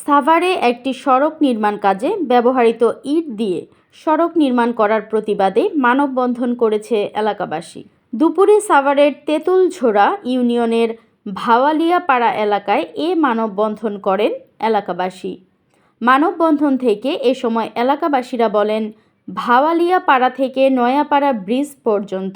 সাভারে একটি সড়ক নির্মাণ কাজে ব্যবহৃত ইট দিয়ে সড়ক নির্মাণ করার প্রতিবাদে মানববন্ধন করেছে এলাকাবাসী। দুপুরে সাভারের তেঁতুলঝোড়া ইউনিয়নের ভাওয়ালিয়াপাড়া এলাকায় এ মানববন্ধন করেন এলাকাবাসী। মানববন্ধন থেকে এ সময় এলাকাবাসীরা বলেন, ভাওয়ালিয়াপাড়া থেকে নয়াপাড়া ব্রিজ পর্যন্ত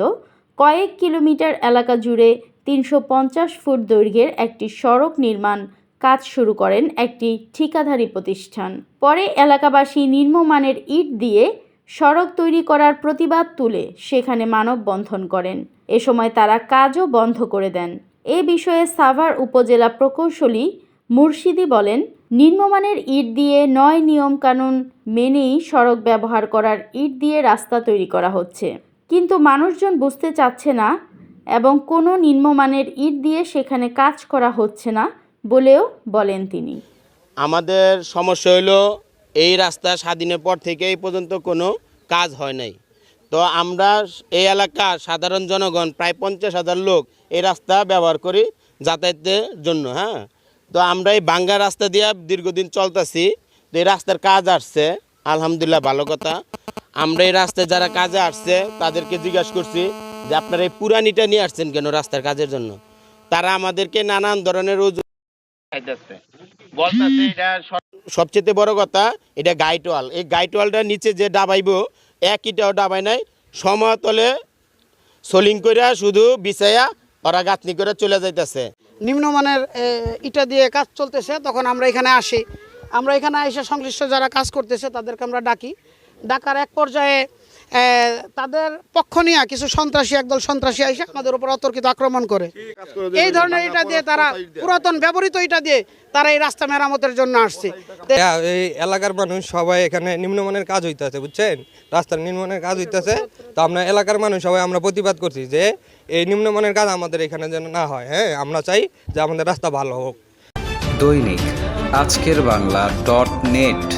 কয়েক কিলোমিটার এলাকা জুড়ে 350 ফুট দৈর্ঘ্যের একটি সড়ক নির্মাণ কাজ শুরু করেন একটি ঠিকাদারি প্রতিষ্ঠান। পরে এলাকাবাসী নিম্নমানের ইট দিয়ে সড়ক তৈরি করার প্রতিবাদ তুলে সেখানে মানববন্ধন করেন। এ সময় তারা কাজও বন্ধ করে দেন। এ বিষয়ে সাভার উপজেলা প্রকৌশলী মুর্শিদি বলেন, নিম্নমানের ইট দিয়ে নয় নিয়মকানুন মেনেই সড়ক ব্যবহার করার ইট দিয়ে রাস্তা তৈরি করা হচ্ছে, কিন্তু মানুষজন বুঝতে চাচ্ছে না এবং কোনো নিম্নমানের ইট দিয়ে সেখানে কাজ করা হচ্ছে না বলেও বলেন তিনি। আমাদের সমস্যা হলো এই রাস্তা স্বাধীনের পর থেকে এই পর্যন্ত কোনো কাজ হয় নাই। তো আমরা এই এলাকার সাধারণ জনগণ প্রায় 50,000 লোক এই রাস্তা ব্যবহার করি যাতায়াতের জন্য। তো আমরা এই ভাঙ্গা রাস্তা দিয়ে দীর্ঘদিন চলতেছি। তো এই রাস্তার কাজ আসছে, আলহামদুলিল্লাহ, ভালো কথা। আমরা এই রাস্তায় যারা কাজে আসছে তাদেরকে জিজ্ঞাসা করছি যে আপনারা এই পুরানিটা নিয়ে আসছেন কেন রাস্তার কাজের জন্য। তারা আমাদেরকে নানান ধরনের বলতেছে। এটা সবচেয়ে বড় কথা, এটা গাইটওয়াল। এই গাইটওয়ালটার নিচে যে ডাবাইব একইটাও ডাবাই নাই, সমতলে সোলিং করে শুধু বিছাইয়া ওরা গাঁথনি করে চলে যাইতেছে। নিম্নমানের ইটা দিয়ে কাজ চলতেছে, তখন আমরা এখানে আসি। আমরা এখানে এসে সংশ্লিষ্ট যারা কাজ করতেছে তাদেরকে আমরা ডাকার এক পর্যায়ে তাদের পক্ষ নিয়ে কিছু সন্ত্রাসী, একদল সন্ত্রাসী এসে আমাদের উপর অতর্কিত আক্রমণ করে। এই ধরনের ইটা দিয়ে তারা পুরাতন ব্যবহৃত ইটা দিয়ে তারা এই রাস্তা মেরামতের জন্য আসছে। এই এলাকার মানুষ সবাই এখানে নিম্নমানের কাজ হইতেছে, বুঝছেন, রাস্তার নিম্নমানের কাজ হইতেছে। তো আমরা এলাকার মানুষ সবাই আমরা প্রতিবাদ করছি যে এই নিম্নমানের কাজ আমাদের এখানে যেন না হয়। আমরা চাই যে আমাদের রাস্তা ভালো হোক। দৈনিক আজকের বাংলা .net